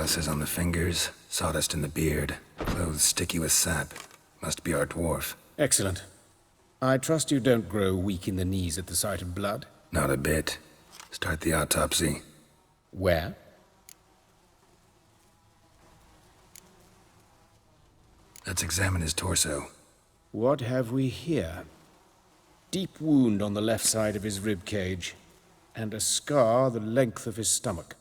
Calluses on the fingers, sawdust in the beard, clothes sticky with sap. Must be our dwarf. Excellent. I trust you don't grow weak in the knees at the sight of blood? Not a bit. Start the autopsy. Where? Let's examine his torso. What have we here? Deep wound on the left side of his rib cage, and a scar the length of his stomach.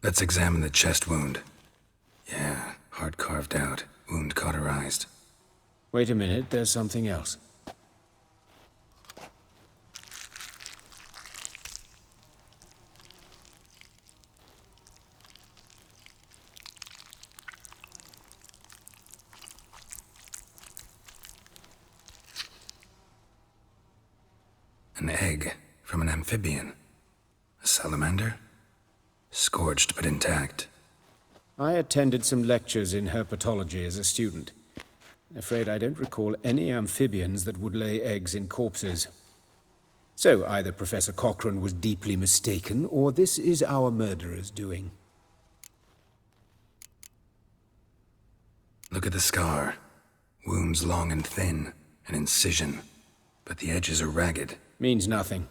Let's examine the chest wound. Yeah, heart carved out, wound cauterized. Wait a minute, there's something else. An egg from an amphibian. A salamander? Scorched but intact. I attended some lectures in herpetology as a student. Afraid I don't recall any amphibians that would lay eggs in corpses. So either Professor Cochrane was deeply mistaken, or this is our murderer's doing. Look at the scar. Wounds long and thin, an incision. But the edges are ragged. Means nothing.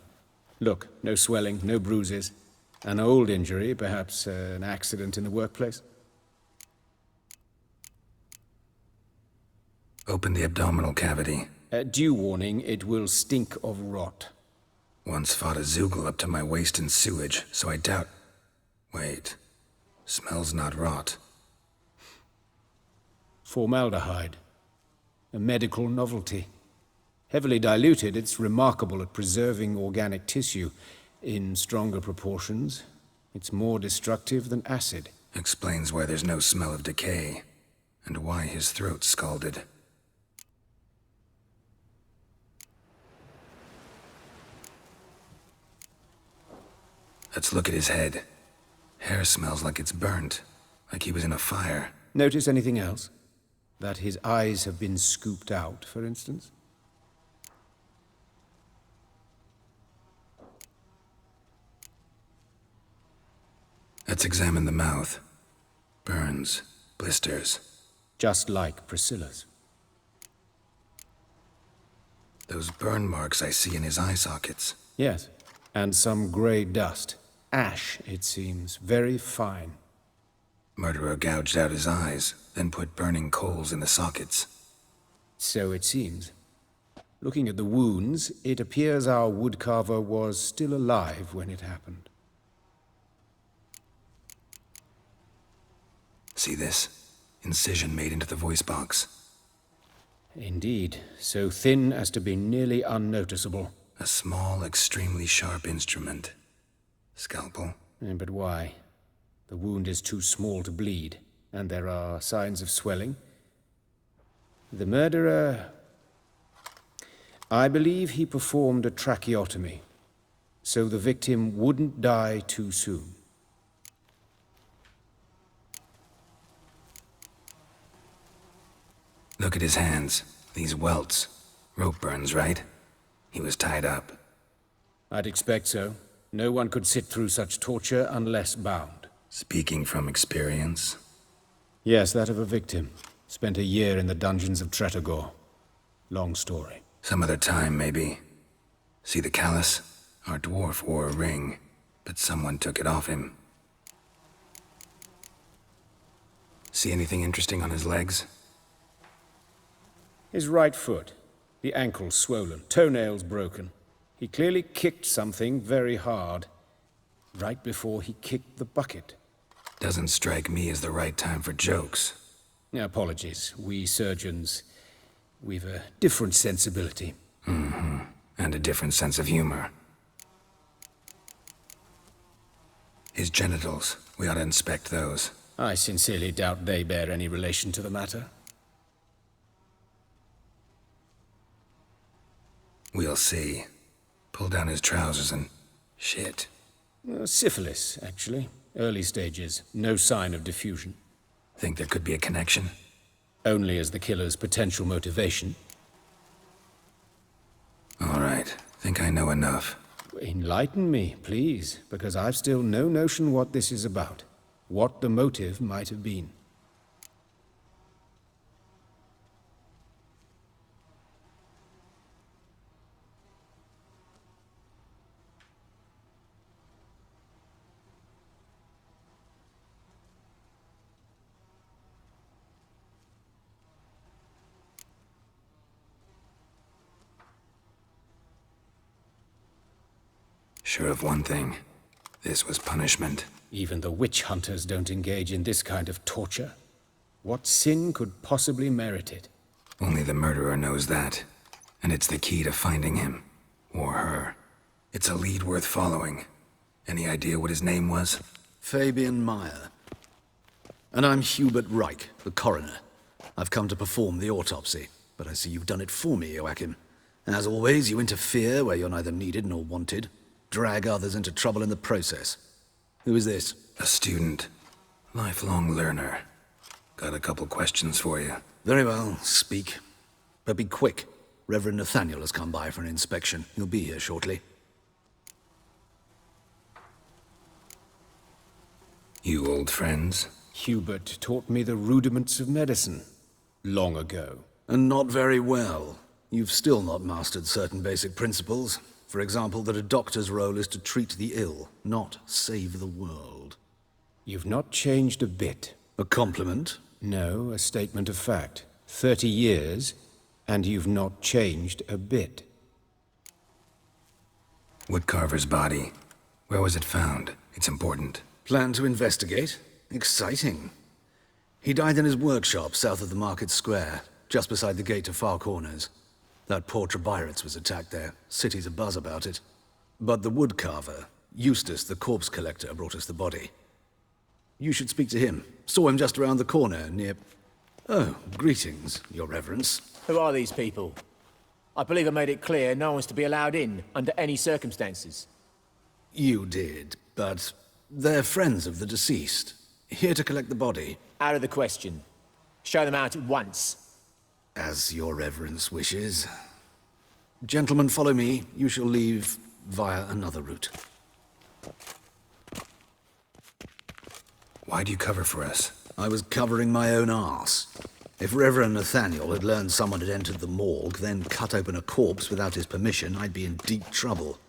Look, no swelling, no bruises. An old injury, perhaps an accident in the workplace. Open the abdominal cavity. Due warning, it will stink of rot. Once fought a Zoogle up to my waist in sewage, so I doubt... Wait. Smells not rot. Formaldehyde. A medical novelty. Heavily diluted, it's remarkable at preserving organic tissue. In stronger proportions, it's more destructive than acid. Explains why there's no smell of decay, and why his throat's scalded. Let's look at his head. Hair smells like it's burnt, like he was in a fire. Notice anything else? That his eyes have been scooped out, for instance? Let's examine the mouth. Burns, blisters. Just like Priscilla's. Those burn marks I see in his eye sockets. Yes, and some grey dust. Ash, it seems, very fine. Murderer gouged out his eyes, then put burning coals in the sockets. So it seems. Looking at the wounds, it appears our woodcarver was still alive when it happened. See this? Incision made into the voice box. Indeed, so thin as to be nearly unnoticeable. A small, extremely sharp instrument. Scalpel? But why? The wound is too small to bleed, and there are signs of swelling. The murderer... I believe he performed a tracheotomy, so the victim wouldn't die too soon. Look at his hands. These welts. Rope burns, right? He was tied up. I'd expect so. No one could sit through such torture unless bound. Speaking from experience? Yes, that of a victim. Spent a year in the dungeons of Tretogor. Long story. Some other time, maybe. See the callus? Our dwarf wore a ring, but someone took it off him. See anything interesting on his legs? His right foot. The ankle swollen, toenails broken. He clearly kicked something very hard, right before he kicked the bucket. Doesn't strike me as the right time for jokes. Apologies. We surgeons, we've a different sensibility. Mm-hmm. And a different sense of humor. His genitals, we ought to inspect those. I sincerely doubt they bear any relation to the matter. We'll see. Pull down his trousers and... shit. Syphilis, actually. Early stages. No sign of diffusion. Think there could be a connection? Only as the killer's potential motivation. think I know enough. Enlighten me, please, because I've still no notion what this is about. What the motive might have been. Sure of one thing. This was punishment. Even the witch hunters don't engage in this kind of torture. What sin could possibly merit it? Only the murderer knows that. And it's the key to finding him. Or her. It's a lead worth following. Any idea what his name was? Fabian Meyer. And I'm Hubert Reich, the coroner. I've come to perform the autopsy, but I see you've done it for me, Joachim. As always, you interfere where you're neither needed nor wanted. Drag others into trouble in the process. Who is this? A student. Lifelong learner. Got a couple questions for you. Very well, speak. But be quick. Reverend Nathaniel has come by for an inspection. He'll be here shortly. You old friends? Hubert taught me the rudiments of medicine. Long ago. And not very well. You've still not mastered certain basic principles. For example, that a doctor's role is to treat the ill, not save the world. You've not changed a bit. A compliment? No, a statement of fact. 30 years, and you've not changed a bit. Woodcarver's body. Where was it found? It's important. Plan to investigate? Exciting. He died in his workshop south of the market square, just beside the gate to Far Corners. That poor Trebiritz was attacked there. City's abuzz about it. But the woodcarver, Eustace the corpse collector, brought us the body. You should speak to him. Saw him just around the corner, near... Oh, greetings, your reverence. Who are these people? I believe I made it clear no one's to be allowed in, under any circumstances. You did, but they're friends of the deceased. Here to collect the body. Out of the question. Show them out at once. As your reverence wishes. Gentlemen, follow me. You shall leave via another route. Why'd you cover for us? I was covering my own arse. If Reverend Nathaniel had learned someone had entered the morgue, then cut open a corpse without his permission, I'd be in deep trouble.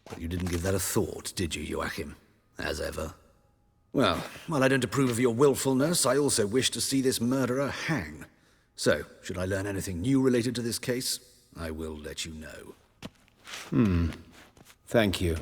But you didn't give that a thought, did you, Joachim? As ever. Well, while I don't approve of your willfulness, I also wish to see this murderer hang. So, should I learn anything new related to this case, I will let you know. Thank you.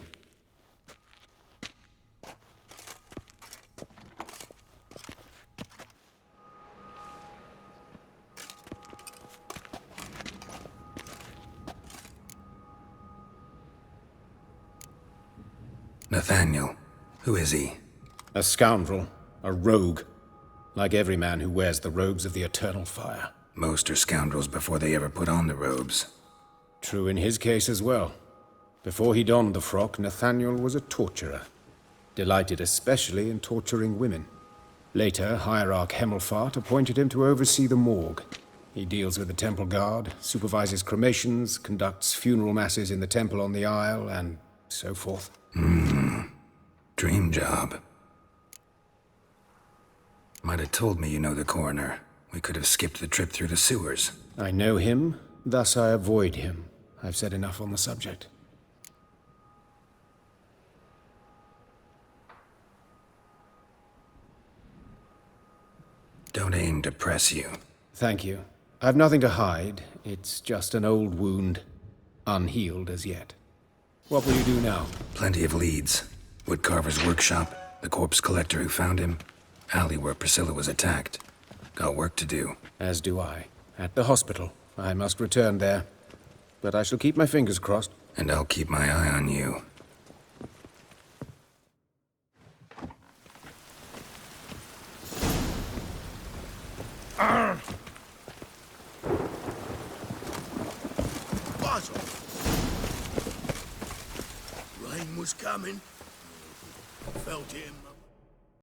Nathaniel. Who is he? A scoundrel. A rogue. Like every man who wears the robes of the Eternal Fire. Most are scoundrels before they ever put on the robes. True in his case as well. Before he donned the frock, Nathaniel was a torturer. Delighted especially in torturing women. Later, Hierarch Hemmelfart appointed him to oversee the morgue. He deals with the temple guard, supervises cremations, conducts funeral masses in the temple on the Isle, and so forth. Dream job. Might have told me you know the coroner. We could have skipped the trip through the sewers. I know him, thus I avoid him. I've said enough on the subject. Don't aim to press you. Thank you. I've nothing to hide. It's just an old wound, unhealed as yet. What will you do now? Plenty of leads. Woodcarver's workshop, the corpse collector who found him, alley where Priscilla was attacked. Got work to do. As do I. At the hospital. I must return there. But I shall keep my fingers crossed. And I'll keep my eye on you. Basil! Rain was coming. Felt him.